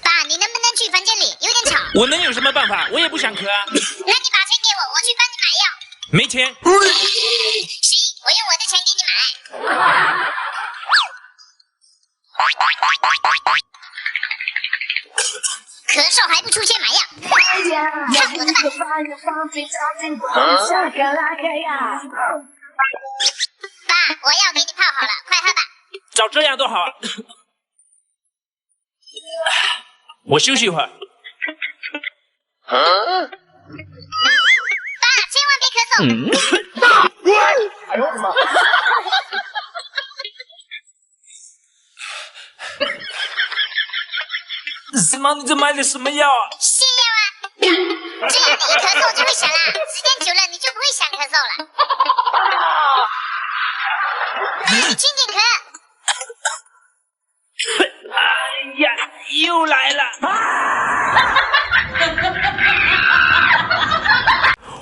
爸，你能不能去房间里？有点吵。我能有什么办法？我也不想咳啊。那你把钱给我，我去帮你买药。没钱。行，我用我的钱给你买。咳嗽还不出钱买药，看我的吧！爸，我药给你泡好了，快喝吧。早这样多好啊！我休息一会儿。爸，千万别咳嗽。哎呦我的妈！什么？你这买的什么药啊？泻药啊！这样你一咳嗽就会响啦，时间久了你就不会想咳嗽了。轻点咳。哎呀，又来了！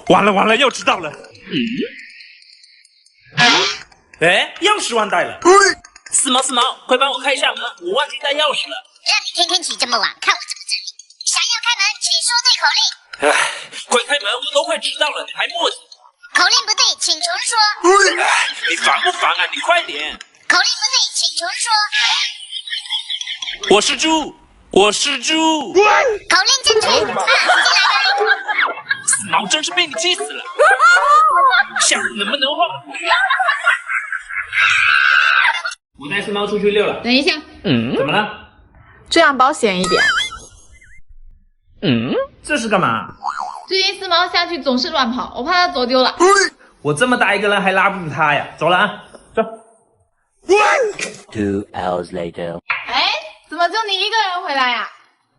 完了完了，要迟到了。哎，钥匙忘带了。四毛，快帮我开一下门，我忘记带钥匙了。让你天天起这么晚，看我怎么整你！想要开门，请说对口令。哎，快开门，我都快迟到了，你还磨叽。口令不对，请重说。哎，你烦不烦啊？你快点。口令不对，请重说。我是猪，我是猪。口令正确，进来吧。四毛真是被你气死了。下次能不能换？我带四毛出去溜了。等一下，怎么了？这样保险一点。这是干嘛？最近四毛下去总是乱跑，我怕他走丢了。我这么大一个人还拉不住他呀！走了啊，走。 2 hours later. 哎，怎么就你一个人回来呀？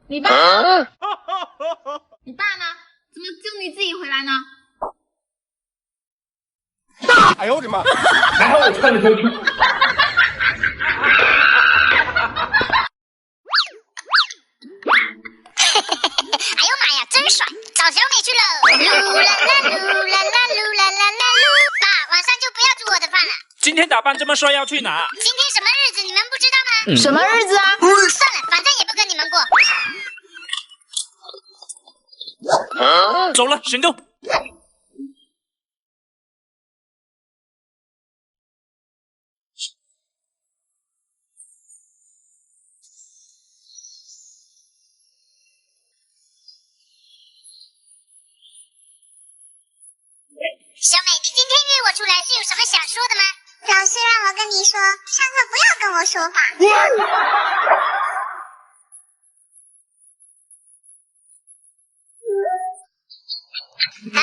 你爸呢？你爸呢？怎么就你自己回来呢？哎呦我的妈！还好我穿了头巾。哎呦妈呀，真帅！找小美去喽！噜啦啦噜啦啦噜啦啦啦噜。爸，晚上就不要煮我的饭了。今天打扮这么帅要去哪？今天什么日子你们不知道吗？什么日子啊？算了，反正也不跟你们过。走了，行动。小美，你今天约我出来是有什么想说的吗？老师让我跟你说，上课不要跟我说话。哎，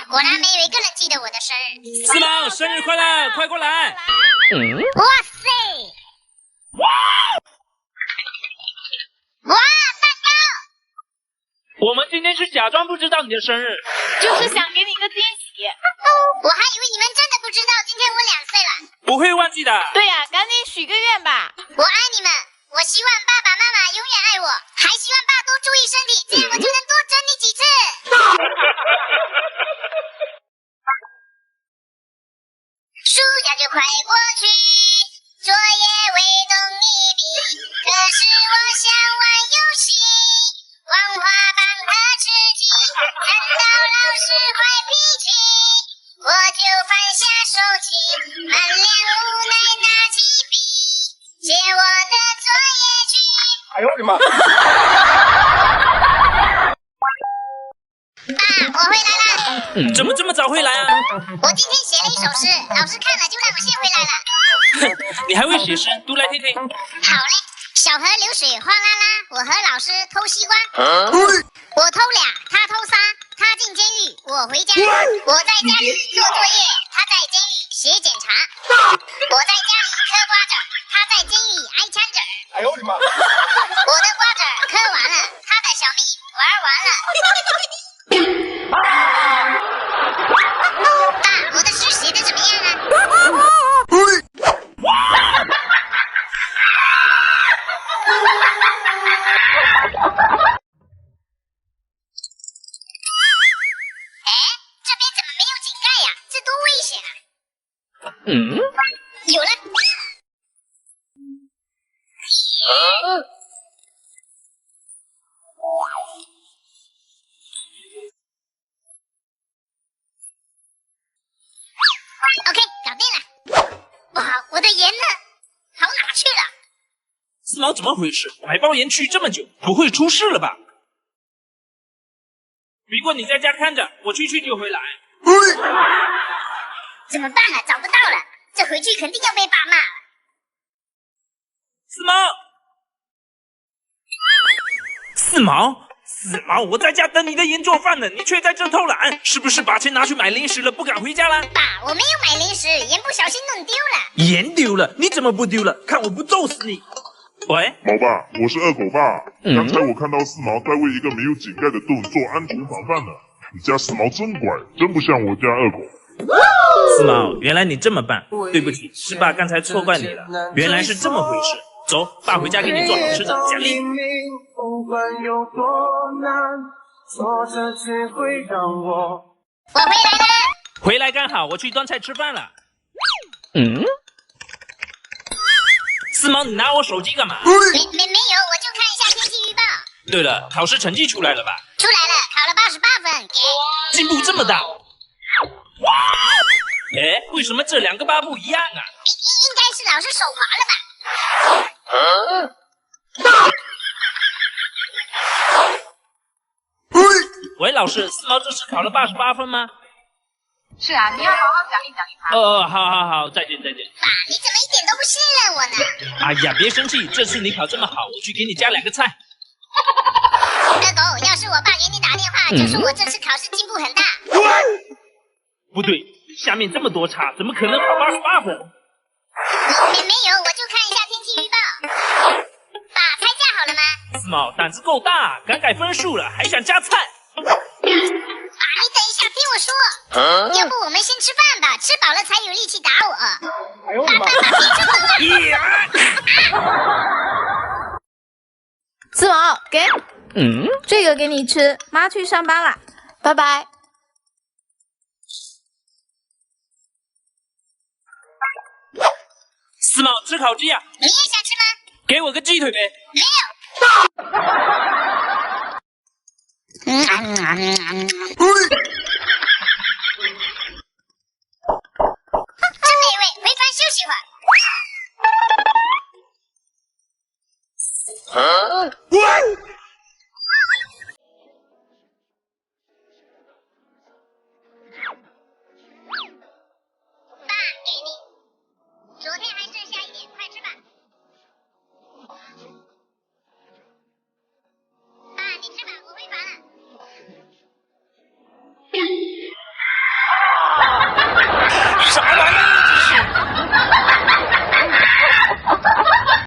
果然没有一个人记得我的生日。四毛，生日快乐！快过来！哇塞！哇，蛋糕！我们今天是假装不知道你的生日，就是想给你一个惊喜。我还以为你们真的不知道，今天我2岁了。不会忘记的。对呀，赶紧许个愿吧。我爱你们，我希望爸爸妈妈永远爱我，还希望爸多注意身体，这样我就能多整你几次。暑假就快过去，作业未动一笔，可是我想玩游戏，玩滑板和吃鸡，看到老师坏脾气，我就放下手机，满脸无奈拿起笔，写我的作业去。哎呦我的妈！爸，我回来了。怎么这么早回来啊？我今天写了一首诗，老师看了就让我先回来了。你还会写诗？读来听听。好嘞，小河流水哗啦啦，我和老师偷西瓜。我偷2，他偷3，他进监狱，我回家。我在家里做作业，他在监狱写检查。我在家里嗑瓜子，他在监狱挨枪子。哎呦我的妈！我的瓜子嗑完了，他的小蜜玩完了。爸，我的诗写的怎么样啊？哎，这边怎么没有井盖呀？这多危险啊！有了。OK， 搞定了。不好，我的盐呢？跑哪去了？四毛怎么回事？买包盐去这么久，不会出事了吧？别过你在家看着，我去就回来。怎么办啊？找不到了，这回去肯定要被爸骂了。四毛，我在家等你的盐做饭呢，你却在这偷懒，是不是把钱拿去买零食了，不敢回家了？爸，我没有买零食，盐不小心弄丢了。盐丢了？你怎么不丢了？看我不揍死你！喂，毛爸，我是二狗爸。刚才我看到四毛在为一个没有井盖的洞做安全防范呢。你家四毛真乖，真不像我家二狗。四毛，原来你这么办，对不起，是爸刚才错怪你了。原来是这么回事。走，爸回家给你做好吃的，奖励。我回来了。回来刚好，我去端菜吃饭了。四毛，你拿我手机干嘛？没有，我就看一下天气预报。对了，考试成绩出来了吧？出来了，考了88分，给。进步这么大！哇！哎，为什么这两个八不一样啊？应该是老师手滑了吧？喂，老师，四毛这次考了88分吗？是啊，你要好好奖励他。好，再见。爸，你怎么一点都不信任我呢？哎呀，别生气，这次你考这么好，我去给你加2个菜。二狗，要是我爸给你打电话，就说我这次考试进步很大。不对，下面这么多叉，怎么可能考88分？没有，我就看一下天气预报。爸，菜架好了吗？四毛胆子够大，敢改分数了，还想加菜？爸，你等一下，听我说。要不我们先吃饭吧，吃饱了才有力气打我。哎呦我的妈！四毛，给，这个给你吃，妈去上班了，拜拜。四毛吃烤鸡啊？你也想吃吗？给我个鸡腿呗。没有。真美味，回房休息会儿。